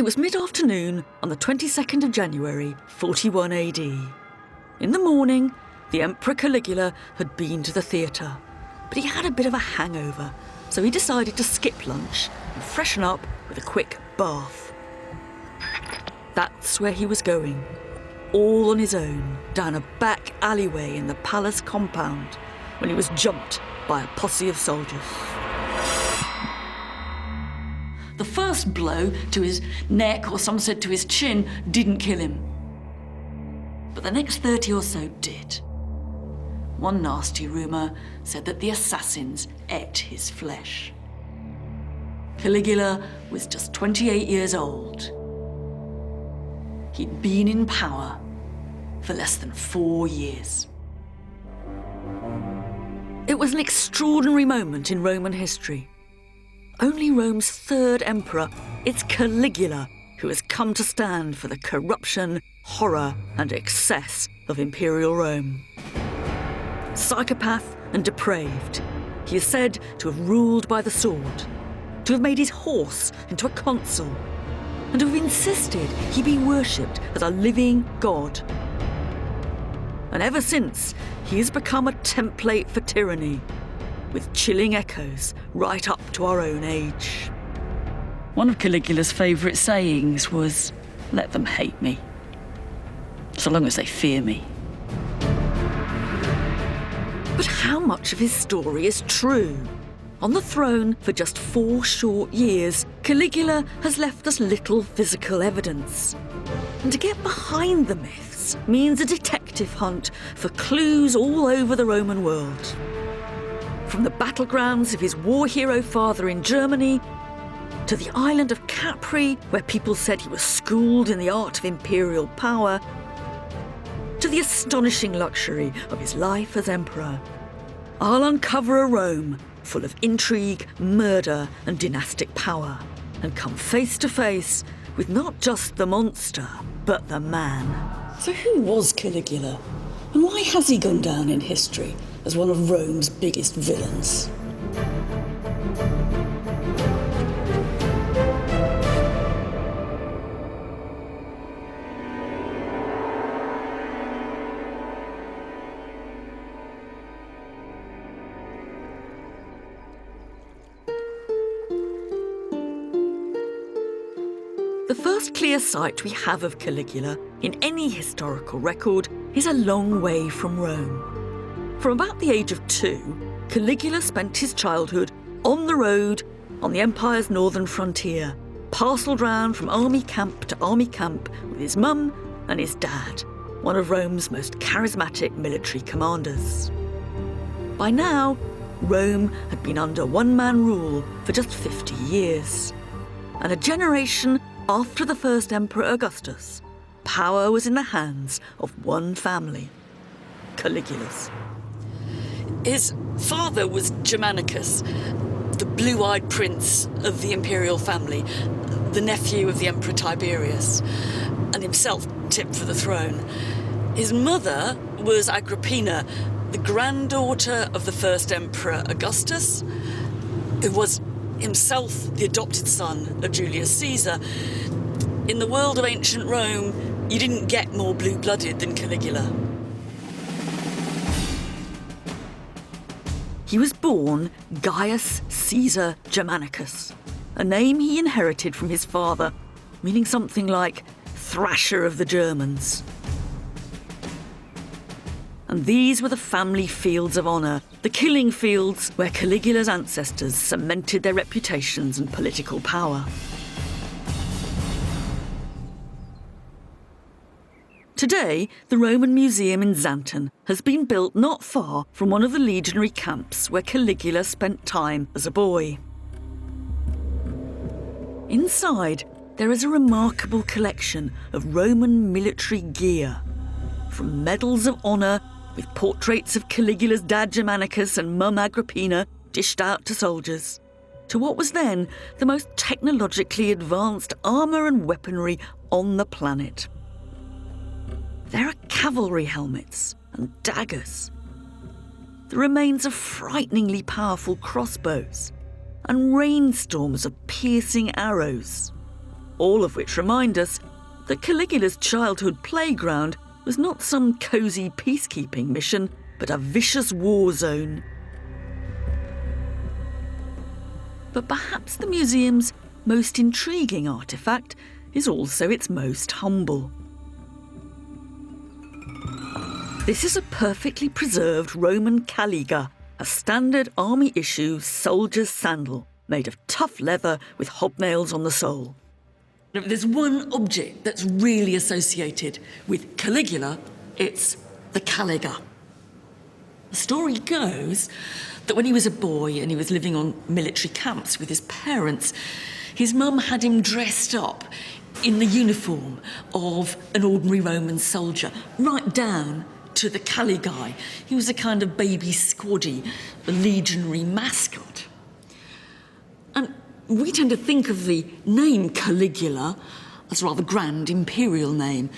It was mid-afternoon on the 22nd of January, 41 AD. In the morning, the Emperor Caligula had been to the theatre, but he had a bit of a hangover, so he decided to skip lunch and freshen up with a quick bath. That's where he was going, all on his own, down a back alleyway in the palace compound, when he was jumped by a posse of soldiers. The first blow to his neck, or some said to his chin, didn't kill him. But the next 30 or so did. One nasty rumour said that the assassins ate his flesh. Caligula was just 28 years old. He'd been in power for less than 4 years. It was an extraordinary moment in Roman history. Only Rome's third emperor, it's Caligula, who has come to stand for the corruption, horror, and excess of imperial Rome. Psychopath and depraved, he is said to have ruled by the sword, to have made his horse into a consul, and to have insisted he be worshipped as a living god. And ever since, he has become a template for tyranny, with chilling echoes right up to our own age. One of Caligula's favourite sayings was, "Let them hate me, so long as they fear me." But how much of his story is true? On the throne for just 4 short years, Caligula has left us little physical evidence. And to get behind the myths means a detective hunt for clues all over the Roman world. From the battlegrounds of his war hero father in Germany, to the island of Capri, where people said he was schooled in the art of imperial power, to the astonishing luxury of his life as emperor, I'll uncover a Rome full of intrigue, murder, and dynastic power, and come face to face with not just the monster, but the man. So who was Caligula? And why has he gone down in history as one of Rome's biggest villains? The first clear sight we have of Caligula in any historical record is a long way from Rome. From about the age of 2, Caligula spent his childhood on the road on the empire's northern frontier, parcelled round from army camp to army camp with his mum and his dad, one of Rome's most charismatic military commanders. By now, Rome had been under one-man rule for just 50 years. And a generation after the first Emperor Augustus, power was in the hands of one family, Caligula's. His father was Germanicus, the blue-eyed prince of the imperial family, the nephew of the Emperor Tiberius, and himself tipped for the throne. His mother was Agrippina, the granddaughter of the first Emperor Augustus, who was himself the adopted son of Julius Caesar. In the world of ancient Rome, you didn't get more blue-blooded than Caligula. He was born Gaius Caesar Germanicus, a name he inherited from his father, meaning something like thrasher of the Germans. And these were the family fields of honour, the killing fields where Caligula's ancestors cemented their reputations and political power. Today, the Roman Museum in Xanten has been built not far from one of the legionary camps where Caligula spent time as a boy. Inside, there is a remarkable collection of Roman military gear, from medals of honour with portraits of Caligula's dad Germanicus and mum Agrippina dished out to soldiers, to what was then the most technologically advanced armour and weaponry on the planet. There are cavalry helmets and daggers, the remains of frighteningly powerful crossbows, and rainstorms of piercing arrows, all of which remind us that Caligula's childhood playground was not some cosy peacekeeping mission, but a vicious war zone. But perhaps the museum's most intriguing artefact is also its most humble. This is a perfectly preserved Roman caliga, a standard army-issue soldier's sandal made of tough leather with hobnails on the sole. Now, if there's one object that's really associated with Caligula, it's the caliga. The story goes that when he was a boy and he was living on military camps with his parents, his mum had him dressed up in the uniform of an ordinary Roman soldier, right down to the Caligae. He was a kind of baby squaddy, a legionary mascot. And we tend to think of the name Caligula as a rather grand imperial name.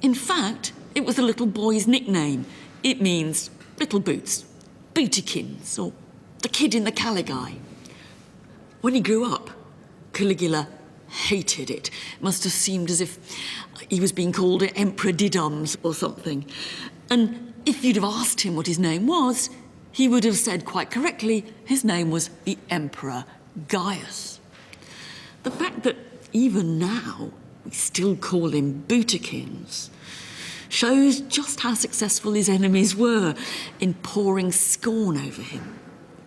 In fact, it was the little boy's nickname. It means little boots, bootykins, or the kid in the Caligae. When he grew up, Caligula hated it. It must have seemed as if he was being called Emperor Didums or something. And if you'd have asked him what his name was, he would have said quite correctly his name was the Emperor Gaius. The fact that even now we still call him bootykins shows just how successful his enemies were in pouring scorn over him.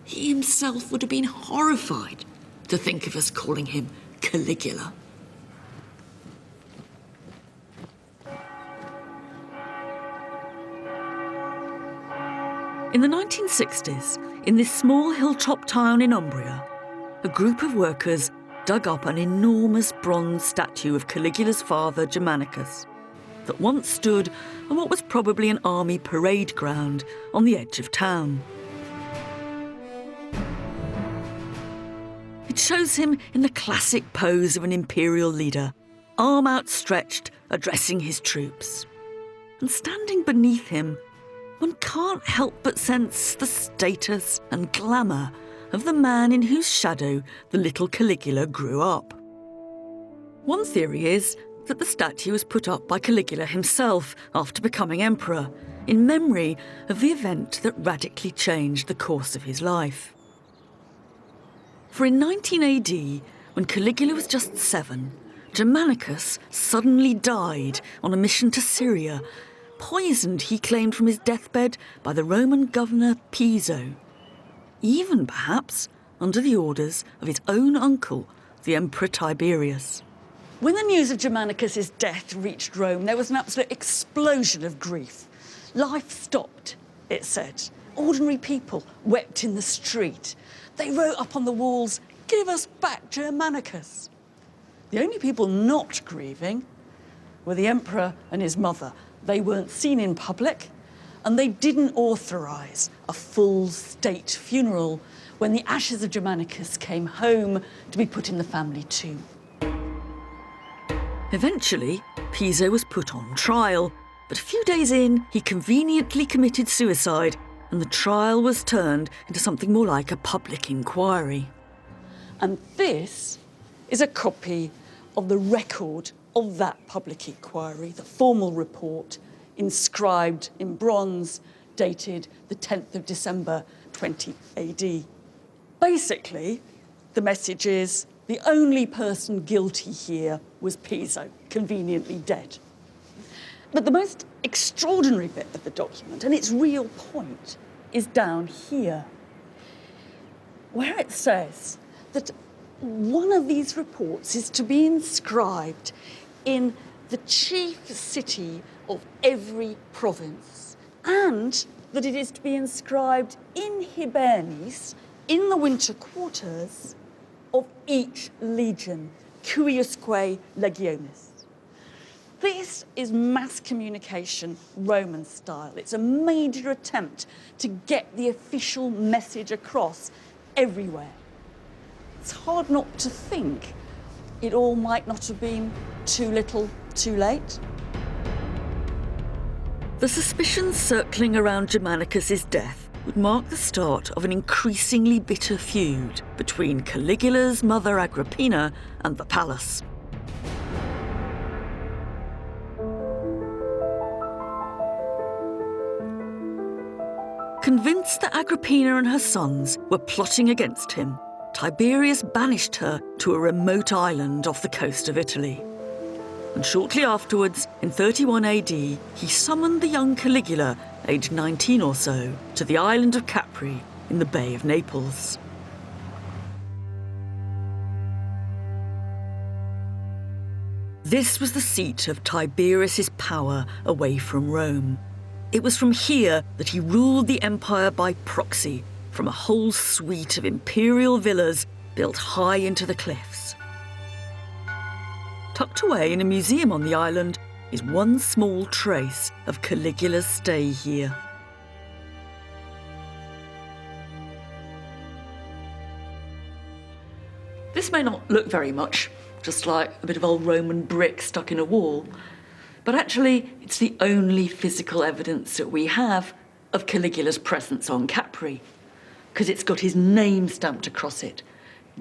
He himself would have been horrified to think of us calling him Caligula. In the 1960s, in this small hilltop town in Umbria, a group of workers dug up an enormous bronze statue of Caligula's father, Germanicus, that once stood on what was probably an army parade ground on the edge of town. It shows him in the classic pose of an imperial leader, arm outstretched, addressing his troops. And standing beneath him, one can't help but sense the status and glamour of the man in whose shadow the little Caligula grew up. One theory is that the statue was put up by Caligula himself after becoming emperor, in memory of the event that radically changed the course of his life. For in 19 AD, when Caligula was just 7, Germanicus suddenly died on a mission to Syria, poisoned, he claimed, from his deathbed by the Roman governor Piso, even perhaps under the orders of his own uncle, the Emperor Tiberius. When the news of Germanicus' death reached Rome, there was an absolute explosion of grief. Life stopped, it said. Ordinary people wept in the street. They wrote up on the walls, "Give us back Germanicus." The only people not grieving were the emperor and his mother. They weren't seen in public, and they didn't authorise a full state funeral when the ashes of Germanicus came home to be put in the family tomb. Eventually, Piso was put on trial, but a few days in, he conveniently committed suicide, and the trial was turned into something more like a public inquiry. And this is a copy of the record of that public inquiry, the formal report, inscribed in bronze, dated the 10th of December 20 AD. Basically, the message is the only person guilty here was Piso, conveniently dead. But the most extraordinary bit of the document, and its real point, is down here, where it says that one of these reports is to be inscribed in the chief city of every province, and that it is to be inscribed in Hibernis, in the winter quarters of each legion, cuiusque legionis. This is mass communication Roman style. It's a major attempt to get the official message across everywhere. It's hard not to think it all might not have been too little, too late. The suspicions circling around Germanicus' death would mark the start of an increasingly bitter feud between Caligula's mother Agrippina and the palace. Convinced that Agrippina and her sons were plotting against him, Tiberius banished her to a remote island off the coast of Italy. And shortly afterwards, in 31 AD, he summoned the young Caligula, aged 19 or so, to the island of Capri in the Bay of Naples. This was the seat of Tiberius's power away from Rome. It was from here that he ruled the empire by proxy, from a whole suite of imperial villas built high into the cliffs. Tucked away in a museum on the island is one small trace of Caligula's stay here. This may not look very much, just like a bit of old Roman brick stuck in a wall, but actually it's the only physical evidence that we have of Caligula's presence on Capri, because it's got his name stamped across it,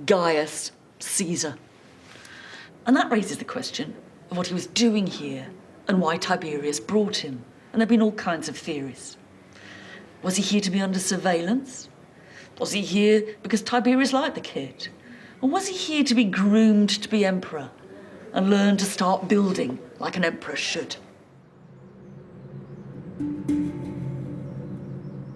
Gaius Caesar. And that raises the question of what he was doing here and why Tiberius brought him. And there have been all kinds of theories. Was he here to be under surveillance? Was he here because Tiberius liked the kid? Or was he here to be groomed to be emperor and learn to start building like an emperor should?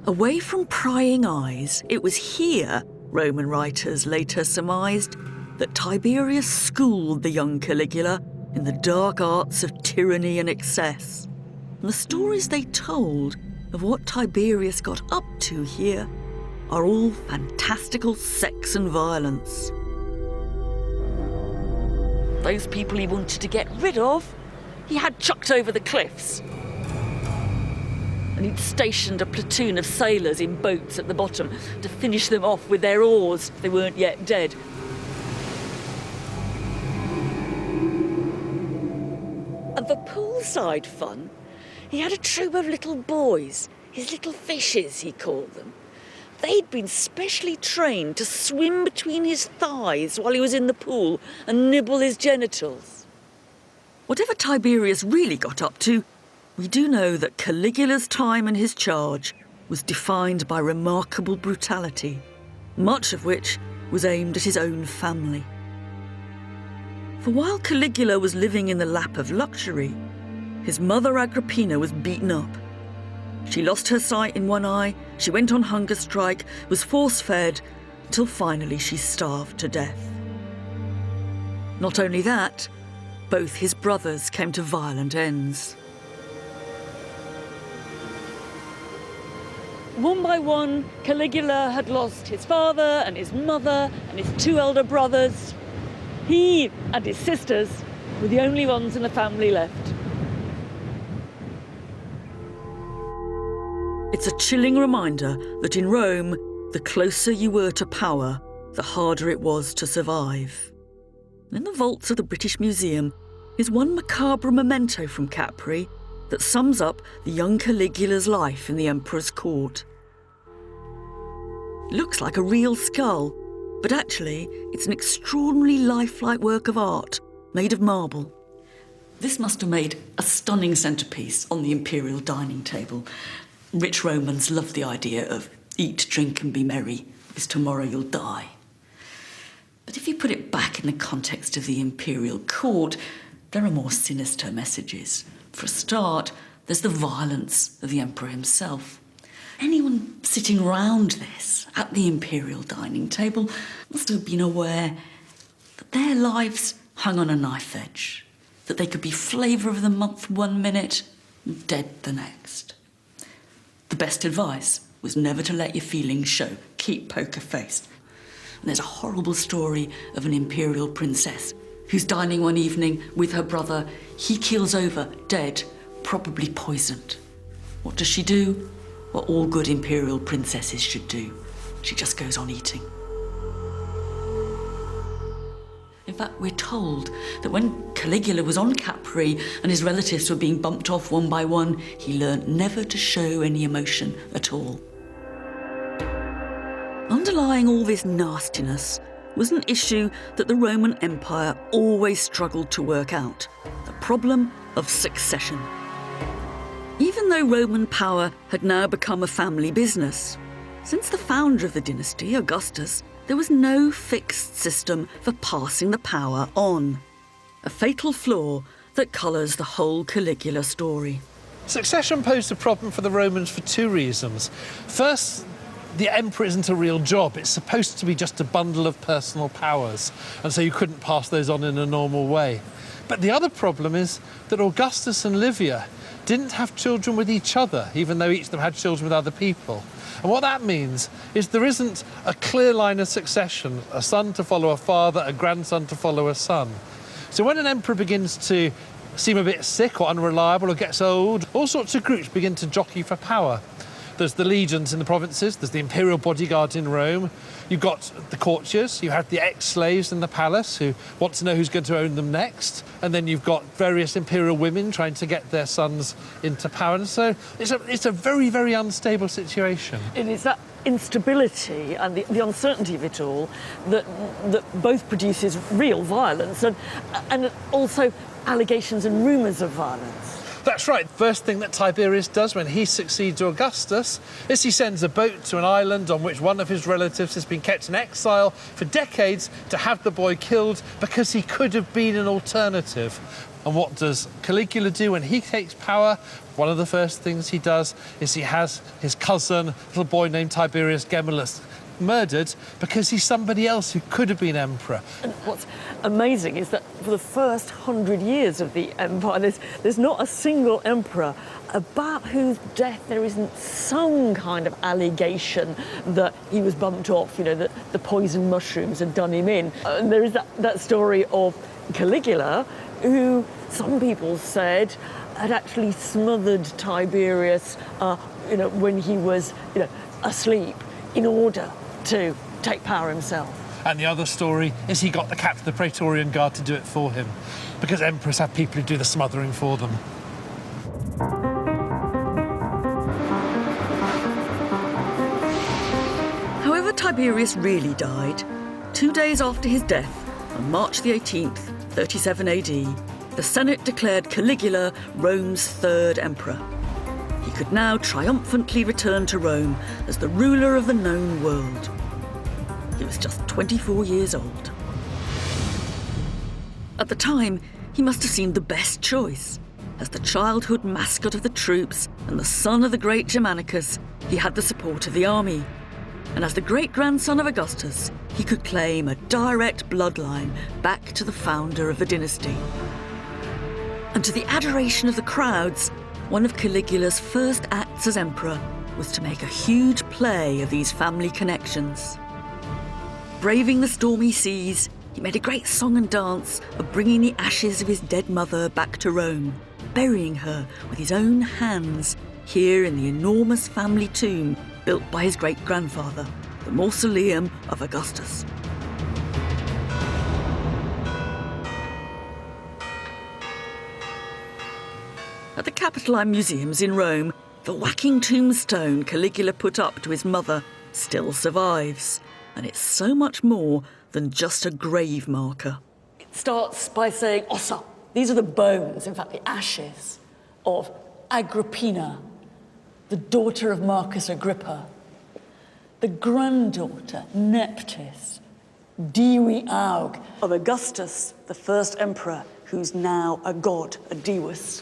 Away from prying eyes, it was here, Roman writers later surmised, that Tiberius schooled the young Caligula in the dark arts of tyranny and excess. And the stories they told of what Tiberius got up to here are all fantastical sex and violence. Those people he wanted to get rid of, he had chucked over the cliffs. And he'd stationed a platoon of sailors in boats at the bottom to finish them off with their oars if they weren't yet dead. And for poolside fun, he had a troop of little boys, his little fishes, he called them. They'd been specially trained to swim between his thighs while he was in the pool and nibble his genitals. Whatever Tiberius really got up to, we do know that Caligula's time in his charge was defined by remarkable brutality, much of which was aimed at his own family. For while Caligula was living in the lap of luxury, his mother Agrippina was beaten up. She lost her sight in one eye, she went on hunger strike, was force-fed, until finally she starved to death. Not only that, both his brothers came to violent ends. One by one, Caligula had lost his father and his mother and his two elder brothers. He and his sisters were the only ones in the family left. It's a chilling reminder that in Rome, the closer you were to power, the harder it was to survive. In the vaults of the British Museum is one macabre memento from Capri that sums up the young Caligula's life in the emperor's court. It looks like a real skull, but actually it's an extraordinarily lifelike work of art made of marble. This must have made a stunning centrepiece on the imperial dining table. Rich Romans loved the idea of eat, drink and be merry, because tomorrow you'll die. But if you put it back in the context of the imperial court, there are more sinister messages. For a start, there's the violence of the emperor himself. Anyone sitting round this, at the imperial dining table, must have been aware that their lives hung on a knife edge, that they could be flavour of the month one minute and dead the next. The best advice was never to let your feelings show. Keep poker-faced. And there's a horrible story of an imperial princess who's dining one evening with her brother. He keels over, dead, probably poisoned. What does she do? What all good imperial princesses should do. She just goes on eating. In fact, we're told that when Caligula was on Capri and his relatives were being bumped off one by one, he learnt never to show any emotion at all. Underlying all this nastiness was an issue that the Roman Empire always struggled to work out: the problem of succession. Even even though Roman power had now become a family business. Since the founder of the dynasty, Augustus, there was no fixed system for passing the power on. A fatal flaw that colours the whole Caligula story. Succession posed a problem for the Romans for two reasons. First, the emperor isn't a real job. It's supposed to be just a bundle of personal powers, and so you couldn't pass those on in a normal way. But the other problem is that Augustus and Livia didn't have children with each other, even though each of them had children with other people. And what that means is there isn't a clear line of succession, a son to follow a father, a grandson to follow a son. So when an emperor begins to seem a bit sick or unreliable or gets old, all sorts of groups begin to jockey for power. There's the legions in the provinces, there's the imperial bodyguards in Rome, you've got the courtiers, you have the ex-slaves in the palace who want to know who's going to own them next, and then you've got various imperial women trying to get their sons into power. And so it's a very, very unstable situation. It is that instability and the uncertainty of it all that both produces real violence and also allegations and rumours of violence. That's right. First thing that Tiberius does when he succeeds Augustus is he sends a boat to an island on which one of his relatives has been kept in exile for decades to have the boy killed because he could have been an alternative. And what does Caligula do when he takes power? One of the first things he does is he has his cousin, a little boy named Tiberius Gemellus, murdered because he's somebody else who could have been emperor. And what's amazing is that for the first 100 years of the empire, there's not a single emperor about whose death there isn't some kind of allegation that he was bumped off, that the poison mushrooms had done him in. And there is that story of Caligula, who some people said had actually smothered Tiberius, when he was, asleep, in order to take power himself. And the other story is he got the captain of the Praetorian Guard to do it for him, because emperors have people who do the smothering for them. However Tiberius really died, 2 days after his death, on March the 18th, 37 AD, the Senate declared Caligula Rome's third emperor. He could now triumphantly return to Rome as the ruler of the known world. He was just 24 years old. At the time, he must have seemed the best choice. As the childhood mascot of the troops and the son of the great Germanicus, he had the support of the army. And as the great-grandson of Augustus, he could claim a direct bloodline back to the founder of the dynasty. And to the adoration of the crowds, one of Caligula's first acts as emperor was to make a huge play of these family connections. Braving the stormy seas, he made a great song and dance of bringing the ashes of his dead mother back to Rome, burying her with his own hands here in the enormous family tomb built by his great-grandfather, the Mausoleum of Augustus. At the Capitoline Museums in Rome, the whacking tombstone Caligula put up to his mother still survives. And it's so much more than just a grave marker. It starts by saying, ossa. These are the bones, in fact, the ashes of Agrippina, the daughter of Marcus Agrippa, the granddaughter, Neptis, Divi Aug, of Augustus, the first emperor, who's now a god, a deus.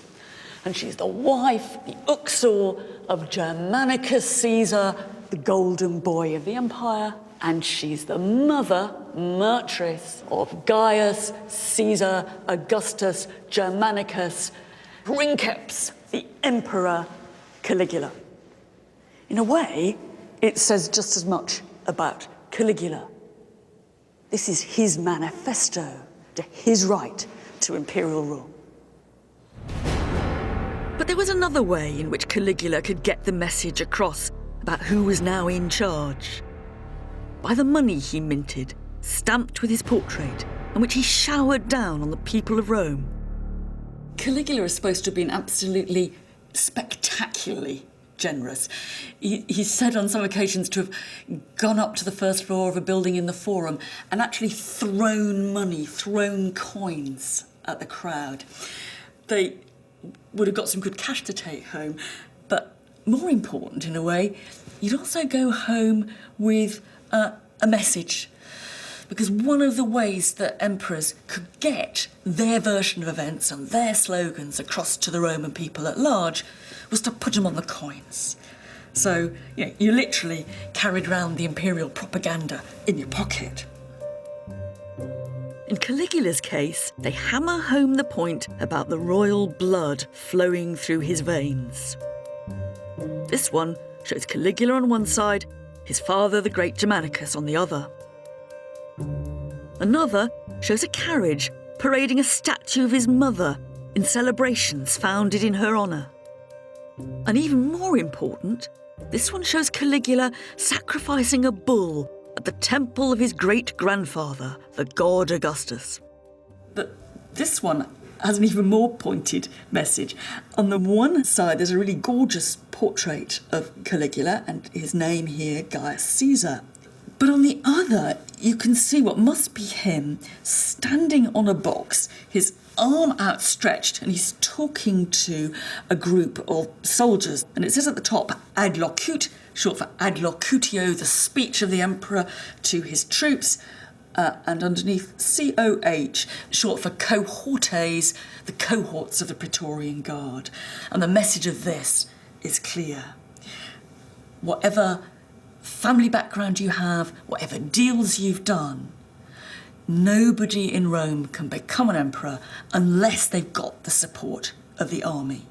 And she's the wife, the uxor, of Germanicus Caesar, the golden boy of the empire. And she's the mother, Martris, of Gaius, Caesar, Augustus, Germanicus, Princeps, the Emperor Caligula. In a way, it says just as much about Caligula. This is his manifesto to his right to imperial rule. But there was another way in which Caligula could get the message across about who was now in charge. By the money he minted, stamped with his portrait, and which he showered down on the people of Rome. Caligula is supposed to have been absolutely spectacularly generous. He's said on some occasions to have gone up to the first floor of a building in the Forum and actually thrown money, thrown coins at the crowd. They would have got some good cash to take home, more important in a way, you'd also go home with a message. Because one of the ways that emperors could get their version of events and their slogans across to the Roman people at large was to put them on the coins. So, you literally carried around the imperial propaganda in your pocket. In Caligula's case, they hammer home the point about the royal blood flowing through his veins. This one shows Caligula on one side, his father, the great Germanicus, on the other. Another shows a carriage parading a statue of his mother in celebrations founded in her honour. And even more important, this one shows Caligula sacrificing a bull at the temple of his great-grandfather, the god Augustus. But this one has an even more pointed message. On the one side, there's a really gorgeous portrait of Caligula and his name here, Gaius Caesar. But on the other, you can see what must be him standing on a box, his arm outstretched, and he's talking to a group of soldiers. And it says at the top, ad locute, short for ad locutio, the speech of the emperor to his troops, and underneath COH, short for cohortes, the cohorts of the Praetorian Guard. And the message of this is clear. Whatever family background you have, whatever deals you've done, nobody in Rome can become an emperor unless they've got the support of the army.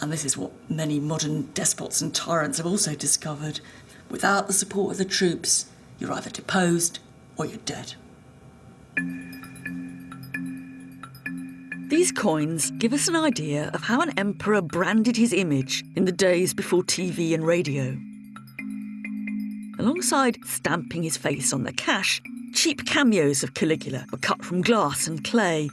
And this is what many modern despots and tyrants have also discovered. Without the support of the troops, you're either deposed or you're dead. These coins give us an idea of how an emperor branded his image in the days before TV and radio. Alongside stamping his face on the cash, cheap cameos of Caligula were cut from glass and clay,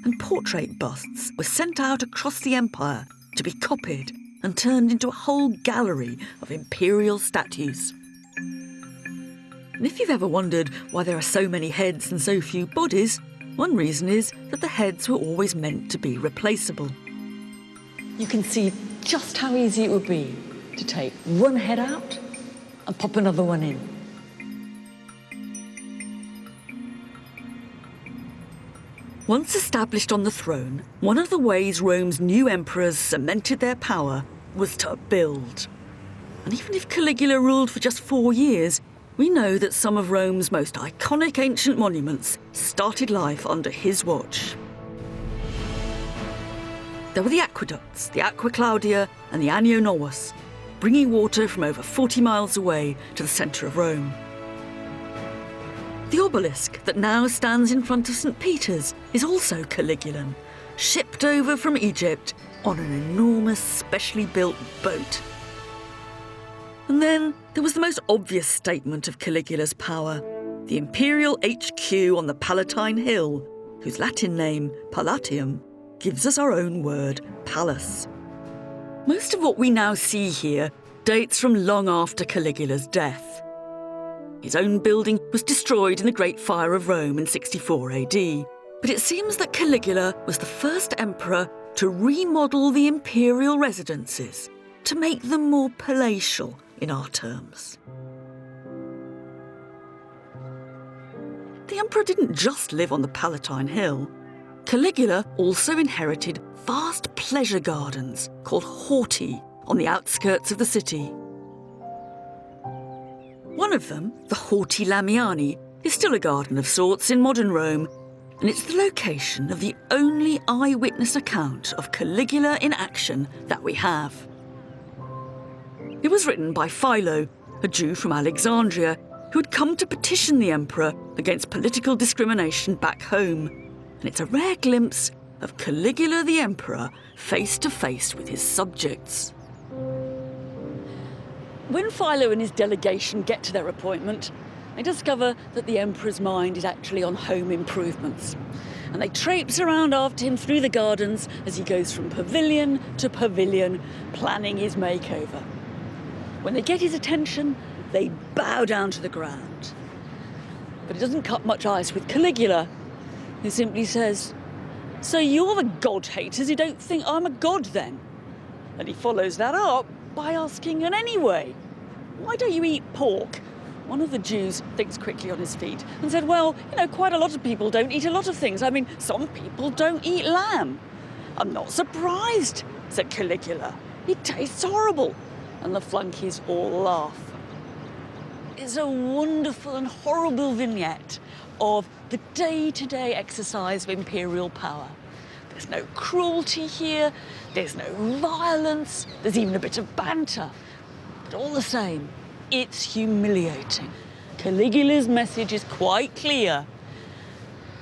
and portrait busts were sent out across the empire to be copied and turned into a whole gallery of imperial statues. And if you've ever wondered why there are so many heads and so few bodies, one reason is that the heads were always meant to be replaceable. You can see just how easy it would be to take one head out and pop another one in. Once established on the throne, one of the ways Rome's new emperors cemented their power was to build. And even if Caligula ruled for just 4 years, we know that some of Rome's most iconic ancient monuments started life under his watch. There were the aqueducts, the Aqua Claudia and the Anio Novus, bringing water from over 40 miles away to the centre of Rome. The obelisk that now stands in front of St. Peter's is also Caligulan, shipped over from Egypt on an enormous specially built boat. And then there was the most obvious statement of Caligula's power, the imperial HQ on the Palatine Hill, whose Latin name, Palatium, gives us our own word, palace. Most of what we now see here dates from long after Caligula's death. His own building was destroyed in the Great Fire of Rome in 64 AD, but it seems that Caligula was the first emperor to remodel the imperial residences to make them more palatial in our terms. The emperor didn't just live on the Palatine Hill. Caligula also inherited vast pleasure gardens called horti on the outskirts of the city. One of them, the Horti Lamiani, is still a garden of sorts in modern Rome, and it's the location of the only eyewitness account of Caligula in action that we have. It was written by Philo, a Jew from Alexandria, who had come to petition the emperor against political discrimination back home, and it's a rare glimpse of Caligula the emperor face to face with his subjects. When Philo and his delegation get to their appointment, they discover that the emperor's mind is actually on home improvements. And they traipse around after him through the gardens as he goes from pavilion to pavilion, planning his makeover. When they get his attention, they bow down to the ground. But it doesn't cut much ice with Caligula, who simply says, "So you're the god-haters who don't think I'm a god then?" And he follows that up by asking, and anyway, why don't you eat pork? One of the Jews thinks quickly on his feet and said, well, quite a lot of people don't eat a lot of things. I mean, some people don't eat lamb. I'm not surprised, said Caligula. It tastes horrible. And the flunkies all laugh. It's a wonderful and horrible vignette of the day-to-day exercise of imperial power. There's no cruelty here, there's no violence, there's even a bit of banter. But all the same, it's humiliating. Caligula's message is quite clear.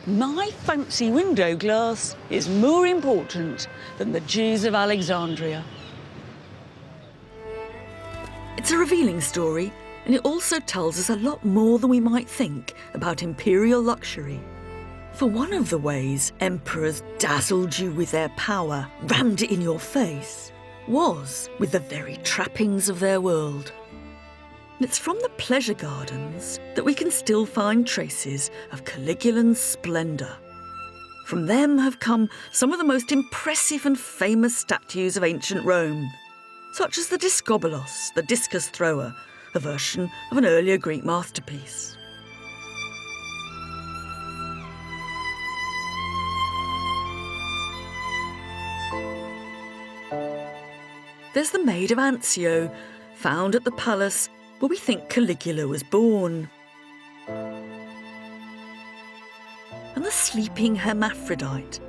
My fancy window glass is more important than the Jews of Alexandria. It's a revealing story, and it also tells us a lot more than we might think about imperial luxury. For one of the ways emperors dazzled you with their power, rammed it in your face, was with the very trappings of their world. It's from the pleasure gardens that we can still find traces of Caligulan's splendour. From them have come some of the most impressive and famous statues of ancient Rome, such as the Discobolos, the discus thrower, a version of an earlier Greek masterpiece. There's the Maid of Anzio, found at the palace where we think Caligula was born. And the sleeping hermaphrodite,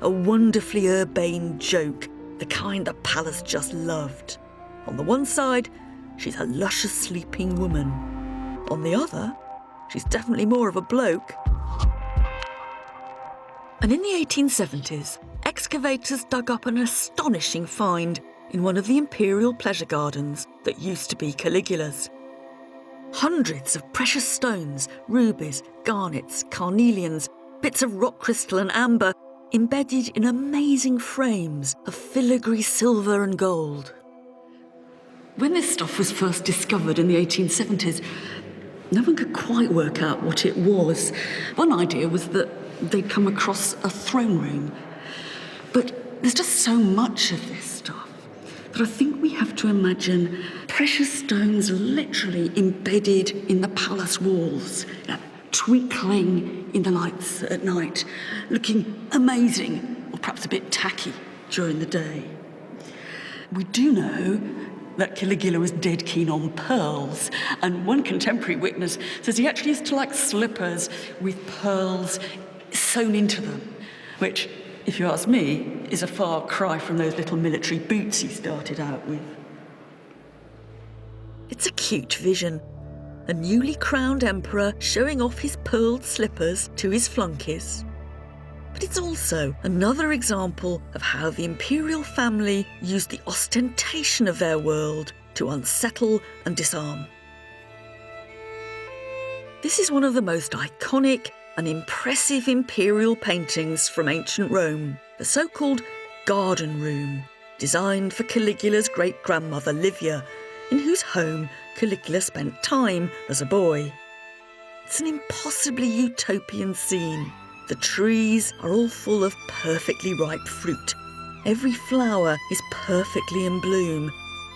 a wonderfully urbane joke, the kind the palace just loved. On the one side, she's a luscious sleeping woman. On the other, she's definitely more of a bloke. And in the 1870s, excavators dug up an astonishing find in one of the imperial pleasure gardens that used to be Caligula's. Hundreds of precious stones, rubies, garnets, carnelians, bits of rock crystal and amber, embedded in amazing frames of filigree silver and gold. When this stuff was first discovered in the 1870s, no one could quite work out what it was. One idea was that they'd come across a throne room. But there's just so much of this stuff that I think we have to imagine precious stones literally embedded in the palace walls, twinkling in the lights at night, looking amazing, or perhaps a bit tacky during the day. We do know that Caligula was dead keen on pearls, and one contemporary witness says he actually used to like slippers with pearls sewn into them, which, if you ask me, is a far cry from those little military boots he started out with. It's a cute vision. A newly crowned emperor showing off his pearled slippers to his flunkies. But it's also another example of how the imperial family used the ostentation of their world to unsettle and disarm. This is one of the most iconic and impressive imperial paintings from ancient Rome, the so-called Garden Room, designed for Caligula's great-grandmother Livia, in whose home Caligula spent time as a boy. It's an impossibly utopian scene. The trees are all full of perfectly ripe fruit. Every flower is perfectly in bloom,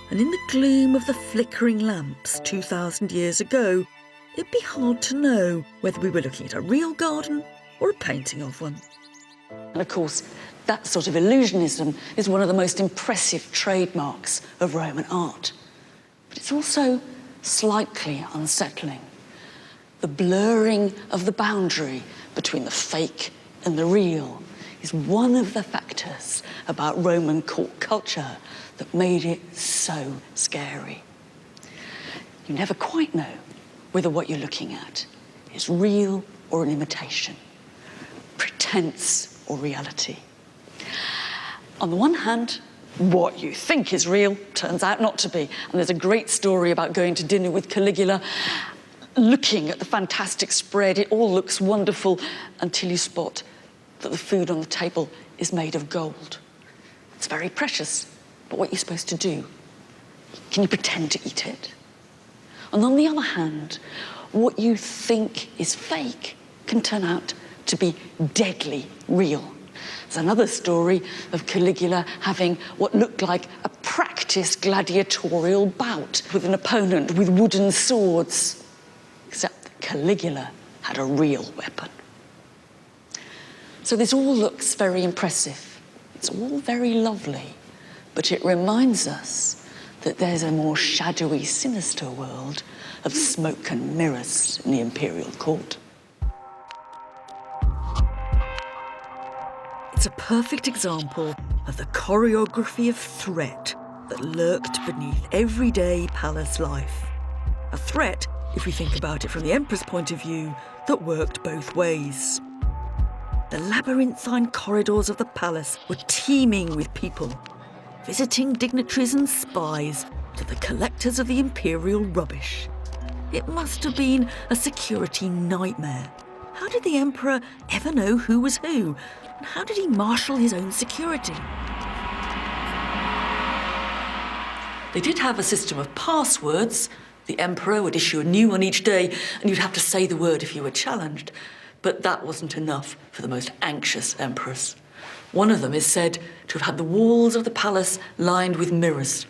and in the gloom of the flickering lamps 2,000 years ago, it'd be hard to know whether we were looking at a real garden or a painting of one. And of course, that sort of illusionism is one of the most impressive trademarks of Roman art. But it's also slightly unsettling. The blurring of the boundary between the fake and the real is one of the factors about Roman court culture that made it so scary. You never quite know whether what you're looking at is real or an imitation, pretense or reality. On the one hand, what you think is real turns out not to be. And there's a great story about going to dinner with Caligula, looking at the fantastic spread. It all looks wonderful until you spot that the food on the table is made of gold. It's very precious, but what are you supposed to do? Can you pretend to eat it? And on the other hand, what you think is fake can turn out to be deadly real. There's another story of Caligula having what looked like a practiced gladiatorial bout with an opponent with wooden swords. Except that Caligula had a real weapon. So this all looks very impressive. It's all very lovely, but it reminds us that there's a more shadowy, sinister world of smoke and mirrors in the imperial court. It's a perfect example of the choreography of threat that lurked beneath everyday palace life. A threat, if we think about it from the Emperor's point of view, that worked both ways. The labyrinthine corridors of the palace were teeming with people, visiting dignitaries and spies to the collectors of the imperial rubbish. It must have been a security nightmare. How did the Emperor ever know who was who? And how did he marshal his own security? They did have a system of passwords. The Emperor would issue a new one each day, and you'd have to say the word if you were challenged. But that wasn't enough for the most anxious emperors. One of them is said to have had the walls of the palace lined with mirrors,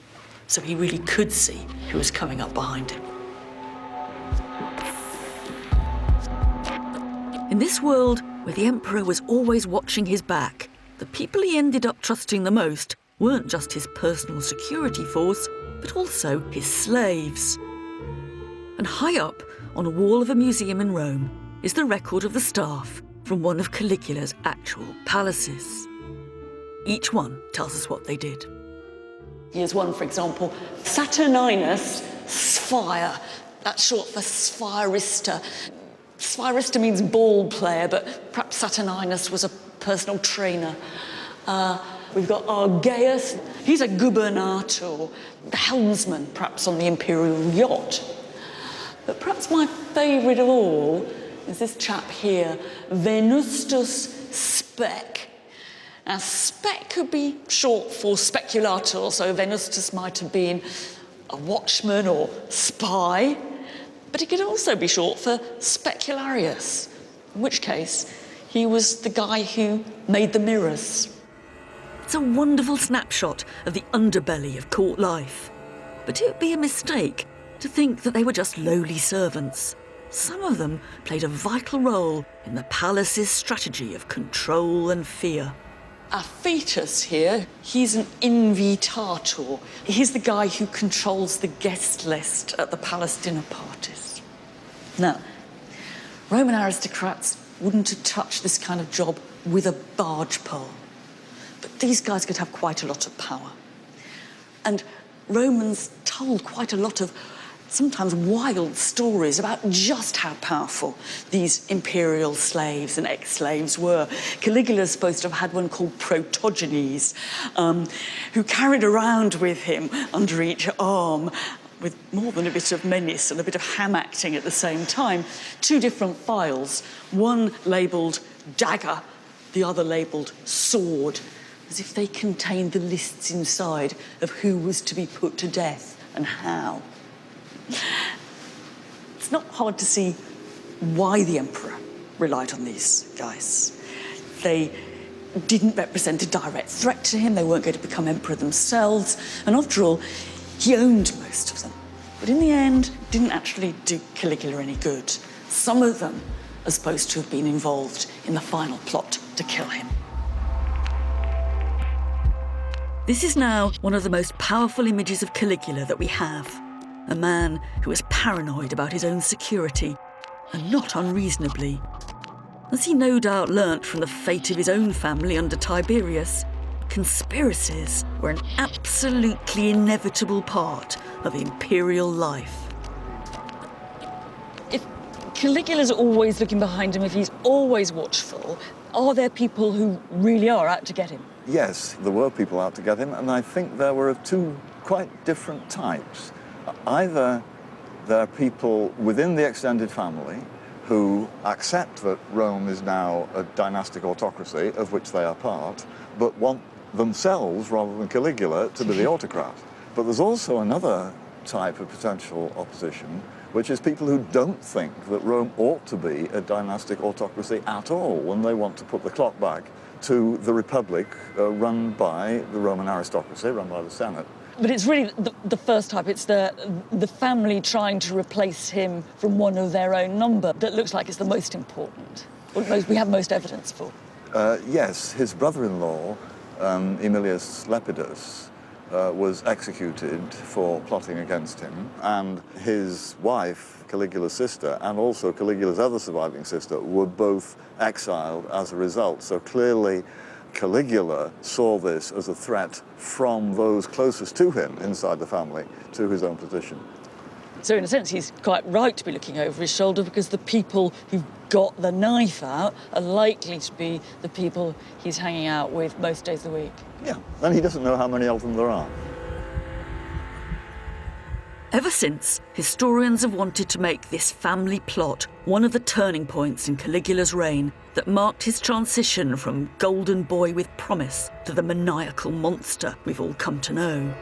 so he really could see who was coming up behind him. In this world, where the Emperor was always watching his back, the people he ended up trusting the most weren't just his personal security force, but also his slaves. And high up on a wall of a museum in Rome is the record of the staff from one of Caligula's actual palaces. Each one tells us what they did. Here's one, for example, Saturninus Sphere. That's short for Spherista. Spherista means ball player, but perhaps Saturninus was a personal trainer. We've got Argaeus. He's a gubernator, the helmsman, perhaps on the imperial yacht. But perhaps my favourite of all is this chap here, Venustus Spec. Now, spec could be short for speculator, so Venustus might have been a watchman or spy, but it could also be short for specularius, in which case he was the guy who made the mirrors. It's a wonderful snapshot of the underbelly of court life. But it would be a mistake to think that they were just lowly servants. Some of them played a vital role in the palace's strategy of control and fear. Our fetus here, he's an invitator. He's the guy who controls the guest list at the palace dinner parties. Now, Roman aristocrats wouldn't have touched this kind of job with a barge pole. But these guys could have quite a lot of power. And Romans told quite a lot of sometimes wild stories about just how powerful these imperial slaves and ex-slaves were. Caligula's supposed to have had one called Protogenes, who carried around with him under each arm, with more than a bit of menace and a bit of ham acting at the same time, 2 different files, one labelled dagger, the other labelled sword, as if they contained the lists inside of who was to be put to death and how. It's not hard to see why the Emperor relied on these guys. They didn't represent a direct threat to him, they weren't going to become Emperor themselves, and after all, he owned most of them. But in the end, didn't actually do Caligula any good. Some of them are supposed to have been involved in the final plot to kill him. This is now one of the most powerful images of Caligula that we have. A man who was paranoid about his own security, and not unreasonably. As he no doubt learnt from the fate of his own family under Tiberius, conspiracies were an absolutely inevitable part of imperial life. If Caligula's always looking behind him, if he's always watchful, are there people who really are out to get him? Yes, there were people out to get him, and I think there were of 2 quite different types. Either there are people within the extended family who accept that Rome is now a dynastic autocracy, of which they are part, but want themselves, rather than Caligula, to be the autocrat. But there's also another type of potential opposition, which is people who don't think that Rome ought to be a dynastic autocracy at all, when they want to put the clock back to the republic run by the Roman aristocracy, run by the Senate. But it's really the first type. It's the family trying to replace him from one of their own number that looks like it's the most important, or we have most evidence for. Yes, his brother-in-law, Aemilius Lepidus, was executed for plotting against him, and his wife, Caligula's sister, and also Caligula's other surviving sister were both exiled as a result. So clearly Caligula saw this as a threat from those closest to him inside the family to his own position. So in a sense, he's quite right to be looking over his shoulder, because the people who've got the knife out are likely to be the people he's hanging out with most days of the week. Yeah, and he doesn't know how many of them there are. Ever since, historians have wanted to make this family plot one of the turning points in Caligula's reign that marked his transition from golden boy with promise to the maniacal monster we've all come to know.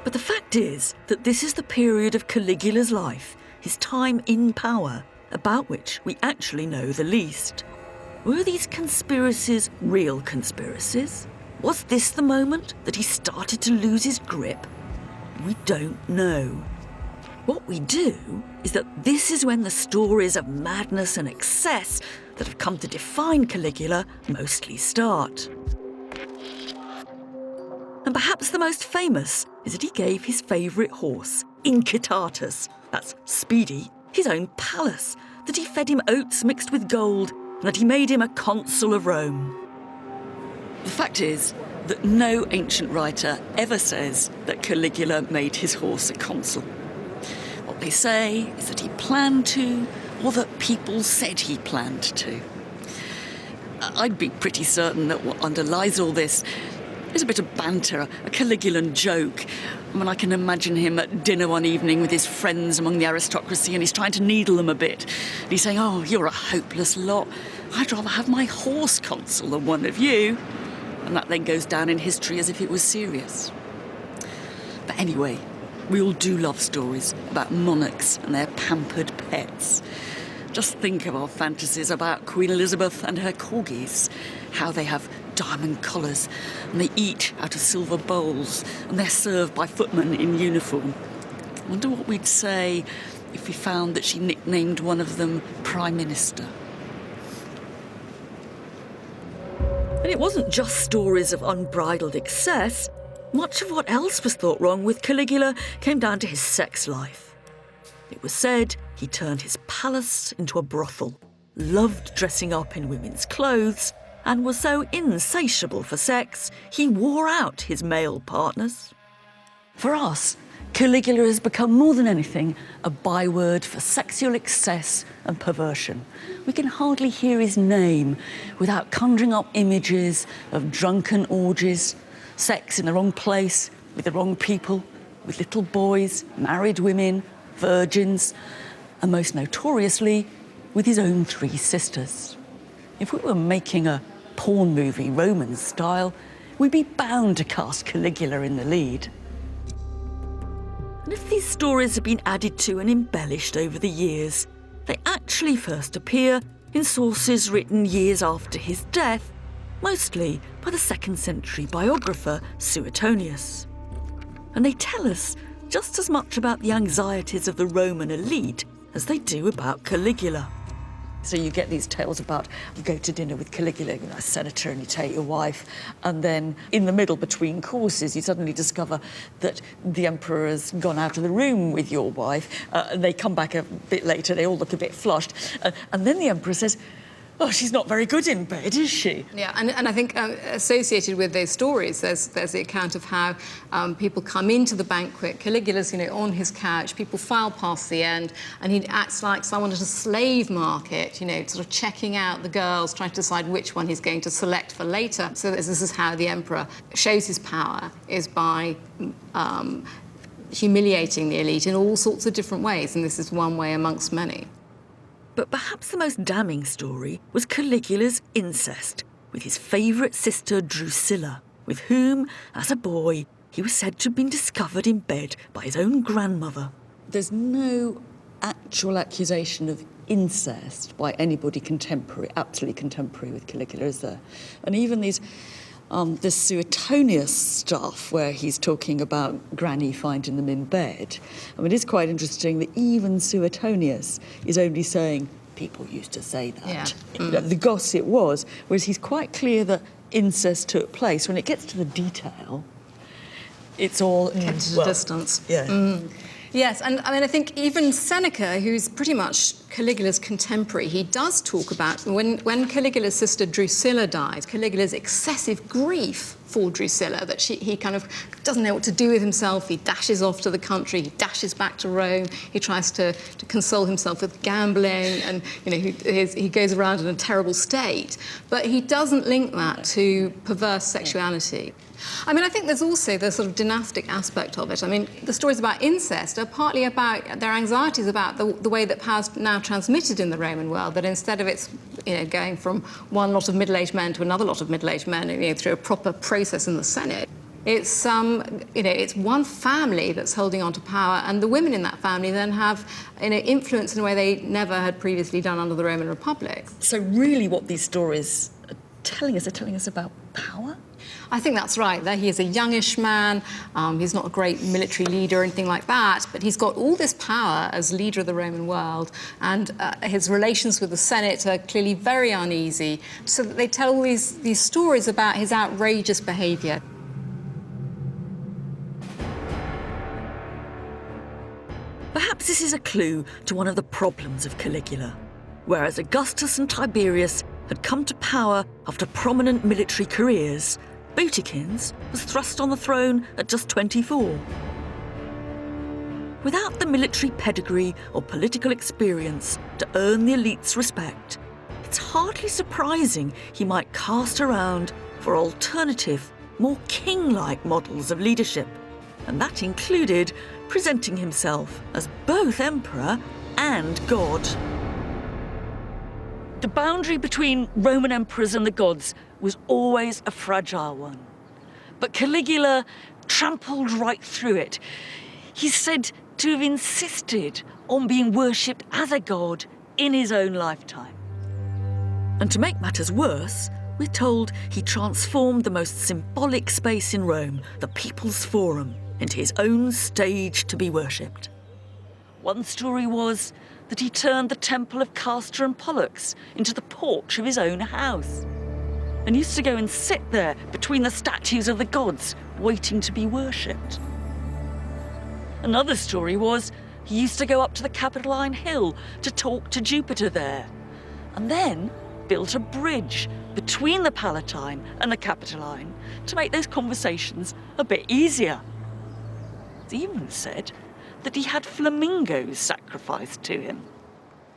But the fact is that this is the period of Caligula's life, his time in power, about which we actually know the least. Were these conspiracies real conspiracies? Was this the moment that he started to lose his grip? We don't know. What we do is that this is when the stories of madness and excess that have come to define Caligula mostly start. And perhaps the most famous is that he gave his favourite horse, Incitatus, that's Speedy, his own palace, that he fed him oats mixed with gold, and that he made him a consul of Rome. The fact is that no ancient writer ever says that Caligula made his horse a consul. What they say is that he planned to, or that people said he planned to. I'd be pretty certain that what underlies all this is a bit of banter, a Caligulan joke. I mean, I can imagine him at dinner one evening with his friends among the aristocracy, and he's trying to needle them a bit. And he's saying, "Oh, you're a hopeless lot. I'd rather have my horse consul than one of you." And that then goes down in history as if it was serious. But anyway, we all do love stories about monarchs and their pampered pets. Just think of our fantasies about Queen Elizabeth and her corgis, how they have diamond collars and they eat out of silver bowls and they're served by footmen in uniform. I wonder what we'd say if we found that she nicknamed one of them Prime Minister. And it wasn't just stories of unbridled excess. Much of what else was thought wrong with Caligula came down to his sex life. It was said he turned his palace into a brothel, loved dressing up in women's clothes, and was so insatiable for sex, he wore out his male partners. For us, Caligula has become more than anything a byword for sexual excess and perversion. We can hardly hear his name without conjuring up images of drunken orgies, sex in the wrong place, with the wrong people, with little boys, married women, virgins, and most notoriously, with his own 3 sisters. If we were making a porn movie Roman style, we'd be bound to cast Caligula in the lead. And if these stories have been added to and embellished over the years, they actually first appear in sources written years after his death, mostly by the 2nd century biographer Suetonius. And they tell us just as much about the anxieties of the Roman elite as they do about Caligula. So you get these tales about you go to dinner with Caligula, a senator, and you take your wife, and then in the middle between courses you suddenly discover that the emperor has gone out of the room with your wife, and they come back a bit later, they all look a bit flushed, and then the emperor says, "Oh, she's not very good in bed, is she?" Yeah, and I think associated with those stories, there's the account of how people come into the banquet. Caligula's, on his couch. People file past the end, and he acts like someone at a slave market, sort of checking out the girls, trying to decide which one he's going to select for later. So this is how the emperor shows his power, is by humiliating the elite in all sorts of different ways, and this is one way amongst many. But perhaps the most damning story was Caligula's incest with his favourite sister Drusilla, with whom, as a boy, he was said to have been discovered in bed by his own grandmother. There's no actual accusation of incest by anybody contemporary, absolutely contemporary with Caligula, is there? And even these the Suetonius stuff where he's talking about Granny finding them in bed. I mean, it's quite interesting that even Suetonius is only saying people used to say that. Yeah. The gossip was, whereas he's quite clear that incest took place. When it gets to the detail, it's all Kept at a distance. Yeah. Yes, and I mean, I think even Seneca, who's pretty much Caligula's contemporary, he does talk about when Caligula's sister Drusilla died, Caligula's excessive grief for Drusilla, that he kind of doesn't know what to do with himself. He dashes off to the country, he dashes back to Rome, he tries to console himself with gambling, and he goes around in a terrible state. But he doesn't link that to perverse sexuality. I mean, I think there's also the sort of dynastic aspect of it. I mean, the stories about incest are partly about their anxieties about the way that power's now transmitted in the Roman world, that instead of it's going from one lot of middle-aged men to another lot of middle-aged men through a proper process in the Senate, it's it's one family that's holding on to power, and the women in that family then have influence in a way they never had previously done under the Roman Republic. So really what these stories are telling us about power? I think that's right. That he is a youngish man. He's not a great military leader or anything like that, but he's got all this power as leader of the Roman world, and his relations with the Senate are clearly very uneasy. So that they tell all these stories about his outrageous behaviour. Perhaps this is a clue to one of the problems of Caligula. Whereas Augustus and Tiberius had come to power after prominent military careers, Boutykins was thrust on the throne at just 24. Without the military pedigree or political experience to earn the elite's respect, it's hardly surprising he might cast around for alternative, more king-like models of leadership, and that included presenting himself as both emperor and god. The boundary between Roman emperors and the gods was always a fragile one. But Caligula trampled right through it. He's said to have insisted on being worshipped as a god in his own lifetime. And to make matters worse, we're told he transformed the most symbolic space in Rome, the People's Forum, into his own stage to be worshipped. One story was that he turned the temple of Castor and Pollux into the porch of his own house, and used to go and sit there between the statues of the gods, waiting to be worshipped. Another story was he used to go up to the Capitoline Hill to talk to Jupiter there, and then built a bridge between the Palatine and the Capitoline to make those conversations a bit easier. It's even said that he had flamingos sacrificed to him.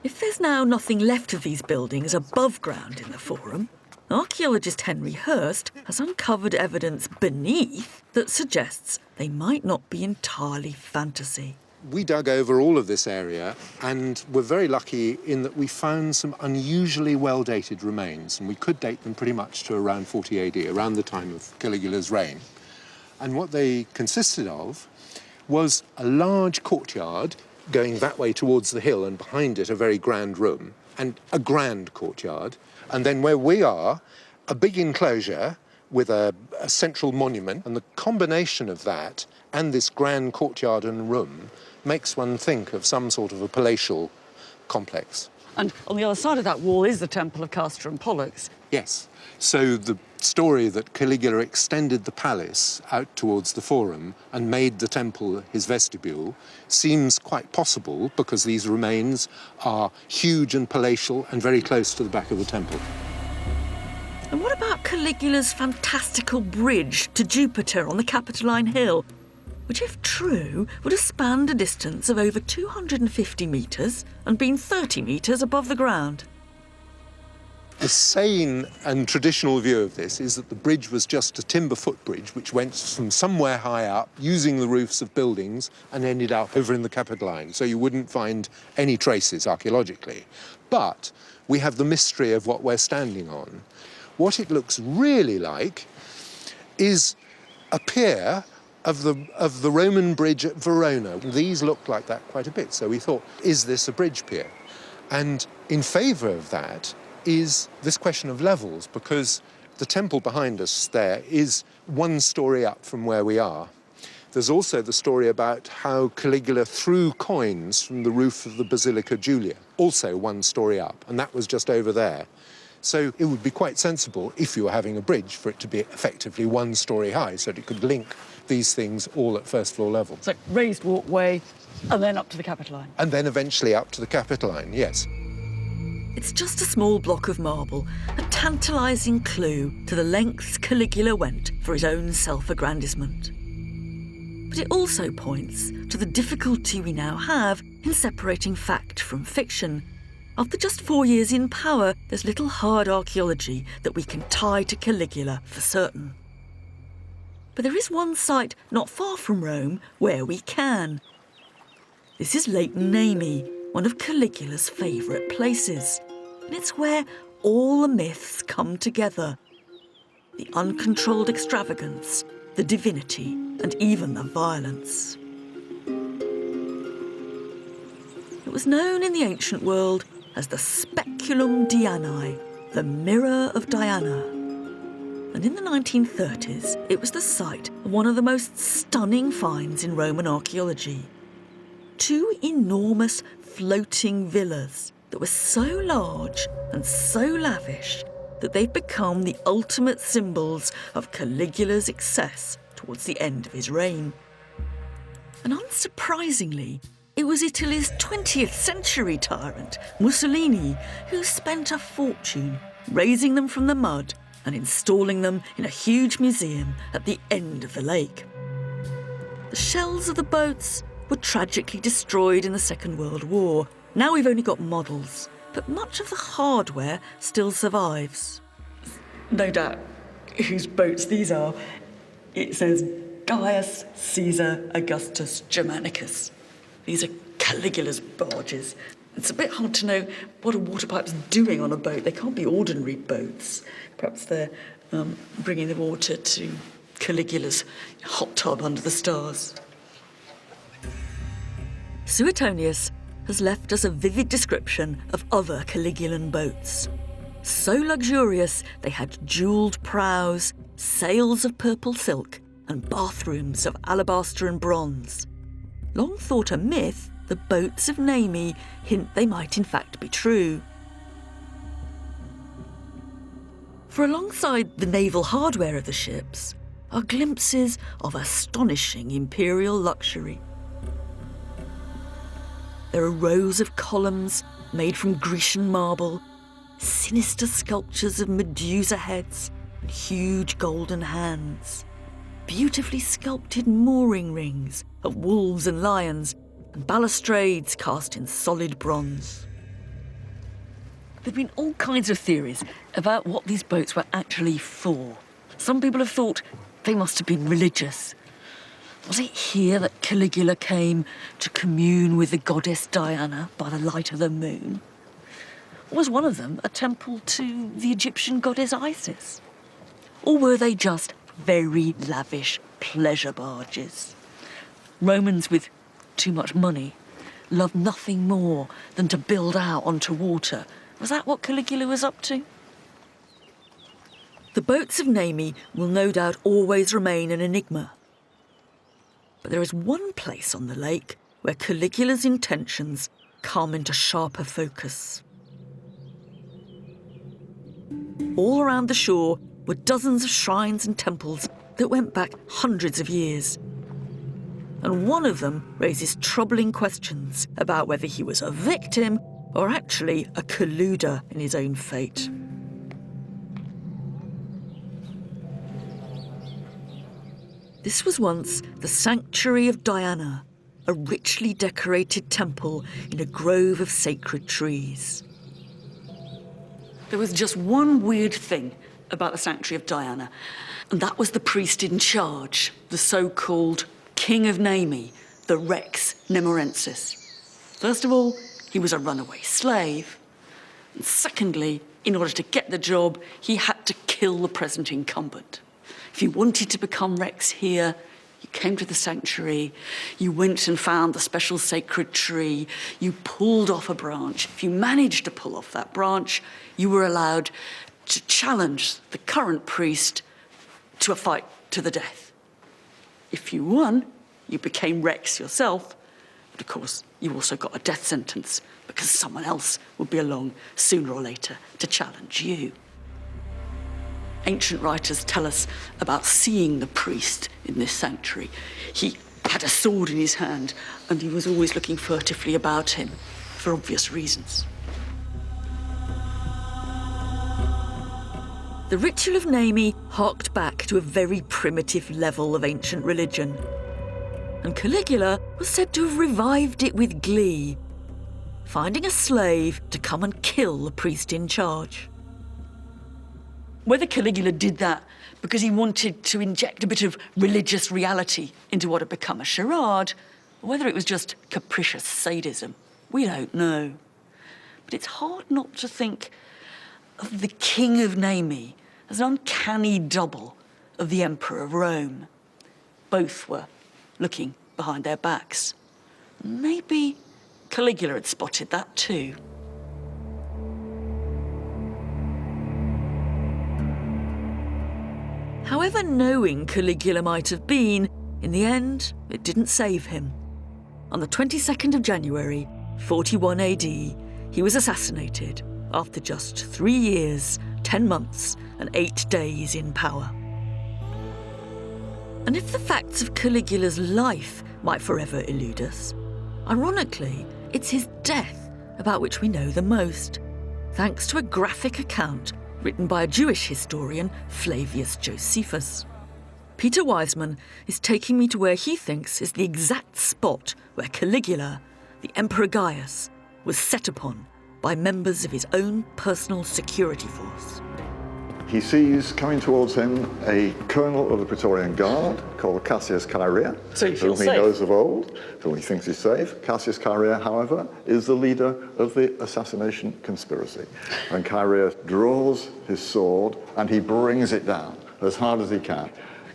If there's now nothing left of these buildings above ground in the Forum, archaeologist Henry Hurst has uncovered evidence beneath that suggests they might not be entirely fantasy. We dug over all of this area and were very lucky in that we found some unusually well-dated remains, and we could date them pretty much to around 40 AD, around the time of Caligula's reign. And what they consisted of was a large courtyard going that way towards the hill, and behind it a very grand room, and a grand courtyard. And then where we are, a big enclosure with a central monument, and the combination of that and this grand courtyard and room makes one think of some sort of a palatial complex. And on the other side of that wall is the temple of Castor and Pollux. Yes. So the story that Caligula extended the palace out towards the Forum and made the temple his vestibule seems quite possible, because these remains are huge and palatial and very close to the back of the temple. And what about Caligula's fantastical bridge to Jupiter on the Capitoline Hill, which, if true, would have spanned a distance of over 250 metres and been 30 metres above the ground? The sane and traditional view of this is that the bridge was just a timber footbridge which went from somewhere high up, using the roofs of buildings, and ended up over in the Capitoline, so you wouldn't find any traces archaeologically. But we have the mystery of what we're standing on. What it looks really like is a pier of the Roman bridge at Verona. These look like that quite a bit, so we thought, is this a bridge pier? And in favour of that is this question of levels, because The temple behind us there is one story up from where we are. There's also the story about how Caligula threw coins from the roof of the Basilica Julia, also one story up, and that was just over there. So it would be quite sensible, if you were having a bridge, for it to be effectively one story high, so that it could link these things all at first floor level. So raised walkway, and then up to the Capitoline. And then eventually up to the Capitoline, yes. It's just a small block of marble, a tantalising clue to the lengths Caligula went for his own self-aggrandisement. But it also points to the difficulty we now have in separating fact from fiction. After just 4 years in power, there's little hard archaeology that we can tie to Caligula for certain. But there is one site not far from Rome where we can. This is Lake Nemi, one of Caligula's favourite places. And it's where all the myths come together. The uncontrolled extravagance, the divinity, and even the violence. It was known in the ancient world as the Speculum Dianae, the Mirror of Diana. And in the 1930s, it was the site of one of the most stunning finds in Roman archaeology. 2 enormous floating villas that were so large and so lavish that they've become the ultimate symbols of Caligula's excess towards the end of his reign. And unsurprisingly, it was Italy's 20th century tyrant, Mussolini, who spent a fortune raising them from the mud and installing them in a huge museum at the end of the lake. The shells of the boats were tragically destroyed in the Second World War. Now we've only got models, but much of the hardware still survives. No doubt whose boats these are. It says Gaius Caesar Augustus Germanicus. These are Caligula's barges. It's a bit hard to know what a water pipe's doing on a boat. They can't be ordinary boats. Perhaps they're bringing the water to Caligula's hot tub under the stars. Suetonius has left us a vivid description of other Caligulan boats. So luxurious they had jewelled prows, sails of purple silk, and bathrooms of alabaster and bronze. Long thought a myth, the boats of Nemi hint they might in fact be true. For alongside the naval hardware of the ships are glimpses of astonishing imperial luxury. There are rows of columns made from Grecian marble, sinister sculptures of Medusa heads and huge golden hands, beautifully sculpted mooring rings of wolves and lions, and balustrades cast in solid bronze. There have been all kinds of theories about what these boats were actually for. Some people have thought they must have been religious. Was it here that Caligula came to commune with the goddess Diana by the light of the moon? Or was one of them a temple to the Egyptian goddess Isis? Or were they just very lavish pleasure barges? Romans with too much money loved nothing more than to build out onto water. Was that what Caligula was up to? The boats of Nemi will no doubt always remain an enigma. But there is one place on the lake where Caligula's intentions come into sharper focus. All around the shore were dozens of shrines and temples that went back hundreds of years. And one of them raises troubling questions about whether he was a victim or actually a colluder in his own fate. This was once the sanctuary of Diana, a richly decorated temple in a grove of sacred trees. There was just one weird thing about the sanctuary of Diana, and that was the priest in charge, the so-called King of Nemi, the Rex Nemorensis. First of all, he was a runaway slave. And secondly, in order to get the job, he had to kill the present incumbent. If you wanted to become Rex here, you came to the sanctuary, you went and found the special sacred tree, you pulled off a branch. If you managed to pull off that branch, you were allowed to challenge the current priest to a fight to the death. If you won, you became Rex yourself, but of course you also got a death sentence because someone else would be along sooner or later to challenge you. Ancient writers tell us about seeing the priest in this sanctuary. He had a sword in his hand and he was always looking furtively about him for obvious reasons. The ritual of Nemi harked back to a very primitive level of ancient religion, and Caligula was said to have revived it with glee, finding a slave to come and kill the priest in charge. Whether Caligula did that because he wanted to inject a bit of religious reality into what had become a charade, or whether it was just capricious sadism, we don't know. But it's hard not to think of the King of Nemi as an uncanny double of the Emperor of Rome. Both were looking behind their backs. Maybe Caligula had spotted that too. However knowing Caligula might have been, in the end, it didn't save him. On the 22nd of January, 41 AD, he was assassinated after just 3 years, 10 months, and 8 days in power. And if the facts of Caligula's life might forever elude us, ironically, it's his death about which we know the most, thanks to a graphic account written by a Jewish historian, Flavius Josephus. Peter Wiseman is taking me to where he thinks is the exact spot where Caligula, the Emperor Gaius, was set upon by members of his own personal security force. He sees coming towards him a colonel of the Praetorian Guard called Cassius Chaerea, So he feels whom he safe. knows of old, whom he thinks is safe. Cassius Chaerea, however, is the leader of the assassination conspiracy. And Chaerea draws his sword and he brings it down as hard as he can.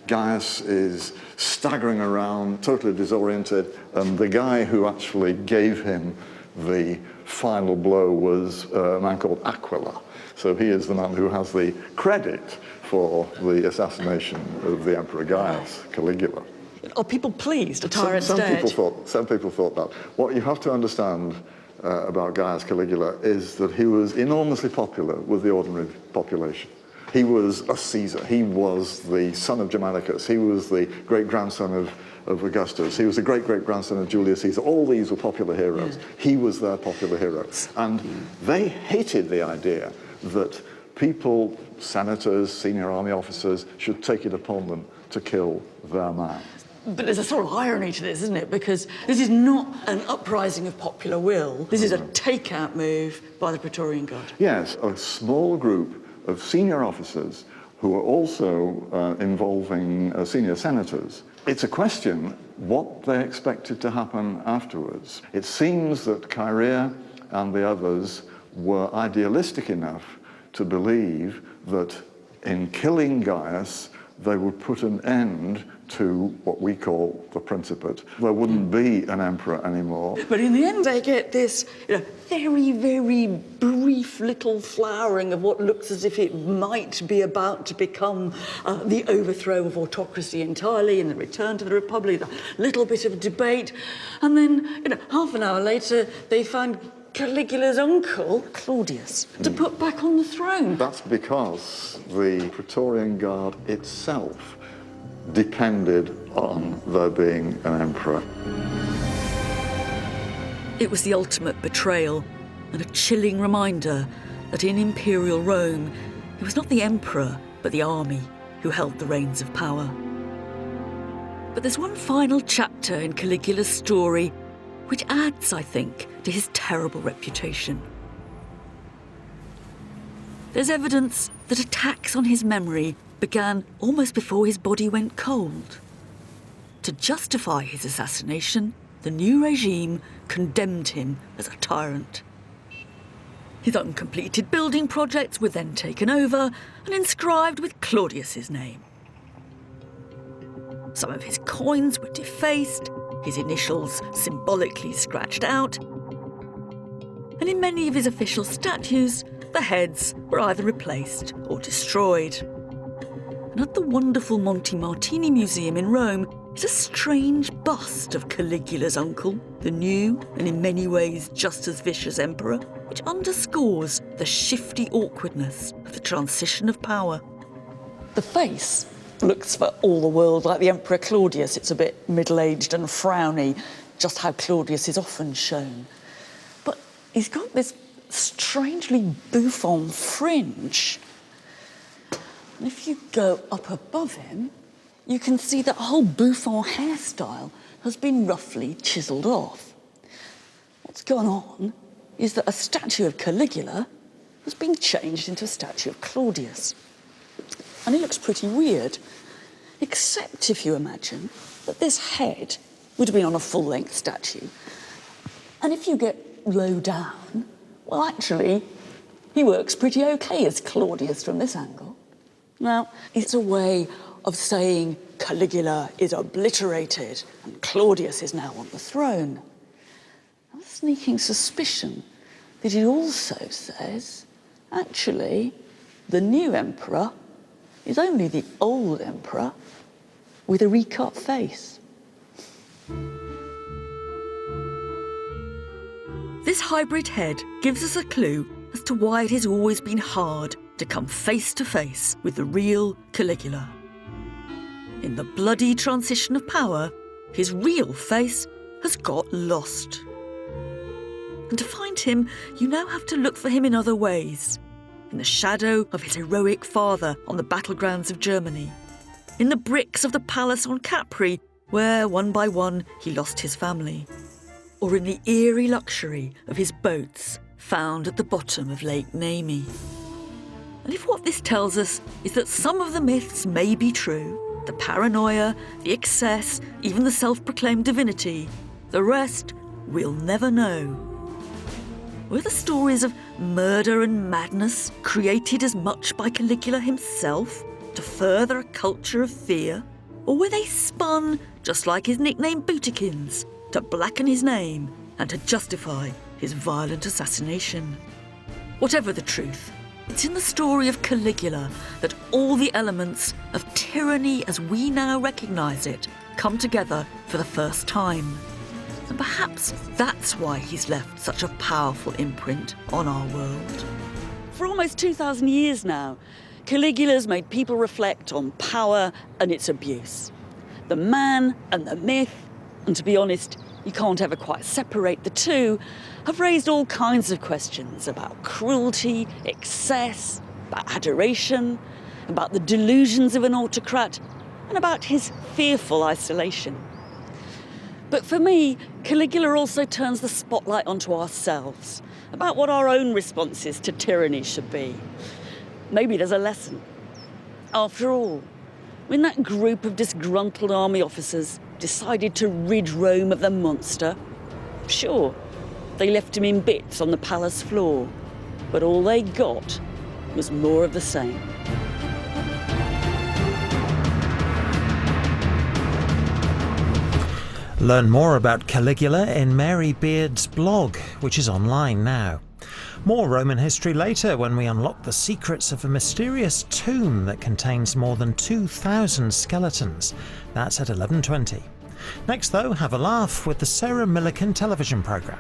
Gaius is staggering around, totally disoriented, and the guy who actually gave him the final blow was a man called Aquila. So he is the man who has the credit for the assassination of the Emperor Gaius, Caligula. Are people pleased a tyrant's Some dead? people thought that. What you have to understand about Gaius Caligula is that he was enormously popular with the ordinary population. He was a Caesar. He was the son of Germanicus. He was the great-grandson of Augustus. He was the great-great-grandson of Julius Caesar. All these were popular heroes. Yeah. He was their popular hero. And they hated the idea that people, senators, senior army officers, should take it upon them to kill their man. But there's a sort of irony to this, isn't it? Because this is not an uprising of popular will. This is a takeout move by the Praetorian Guard. Yes, a small group of senior officers who are also involving senior senators. It's a question what they expected to happen afterwards. It seems that Chaerea and the others were idealistic enough to believe that in killing Gaius, they would put an end to what we call the Principate. There wouldn't be an emperor anymore. But in the end, they get this very, very brief little flowering of what looks as if it might be about to become the overthrow of autocracy entirely and the return to the Republic, a little bit of debate. And then, half an hour later, they find Caligula's uncle, Claudius, to put back on the throne. That's because the Praetorian Guard itself depended on there being an emperor. It was the ultimate betrayal and a chilling reminder that in imperial Rome, it was not the emperor, but the army who held the reins of power. But there's one final chapter in Caligula's story which adds, I think, to his terrible reputation. There's evidence that attacks on his memory began almost before his body went cold. To justify his assassination, the new regime condemned him as a tyrant. His uncompleted building projects were then taken over and inscribed with Claudius's name. Some of his coins were defaced, his initials symbolically scratched out, and in many of his official statues, the heads were either replaced or destroyed. And at the wonderful Monte Martini Museum in Rome is a strange bust of Caligula's uncle, the new and in many ways just as vicious emperor, which underscores the shifty awkwardness of the transition of power. The face looks for all the world like the Emperor Claudius. It's a bit middle-aged and frowny, just how Claudius is often shown. But he's got this strangely bouffant fringe. And if you go up above him, you can see that whole bouffant hairstyle has been roughly chiselled off. What's gone on is that a statue of Caligula has been changed into a statue of Claudius. And it looks pretty weird, except if you imagine that this head would have been on a full-length statue. And if you get low down, well, actually, he works pretty okay as Claudius from this angle. Now, it's a way of saying Caligula is obliterated and Claudius is now on the throne. I have a sneaking suspicion that it also says, actually, the new emperor is only the old emperor with a recut face. This hybrid head gives us a clue as to why it has always been hard to come face to face with the real Caligula. In the bloody transition of power, his real face has got lost. And to find him, you now have to look for him in other ways. In the shadow of his heroic father on the battlegrounds of Germany. In the bricks of the palace on Capri, where one by one he lost his family. Or in the eerie luxury of his boats found at the bottom of Lake Nemi. And if what this tells us is that some of the myths may be true, the paranoia, the excess, even the self-proclaimed divinity, the rest we'll never know. Were the stories of murder and madness created as much by Caligula himself to further a culture of fear? Or were they spun, just like his nickname Bootikins, to blacken his name and to justify his violent assassination? Whatever the truth, it's in the story of Caligula that all the elements of tyranny as we now recognise it come together for the first time. And perhaps that's why he's left such a powerful imprint on our world. For almost 2,000 years now, Caligula's made people reflect on power and its abuse. The man and the myth, and to be honest, you can't ever quite separate the two, have raised all kinds of questions about cruelty, excess, about adoration, about the delusions of an autocrat, and about his fearful isolation. But for me, Caligula also turns the spotlight onto ourselves, about what our own responses to tyranny should be. Maybe there's a lesson. After all, when that group of disgruntled army officers decided to rid Rome of the monster, sure, they left him in bits on the palace floor, but all they got was more of the same. Learn more about Caligula in Mary Beard's blog, which is online now. More Roman history later when we unlock the secrets of a mysterious tomb that contains more than 2,000 skeletons. That's at 11:20. Next though, have a laugh with the Sarah Millican television programme.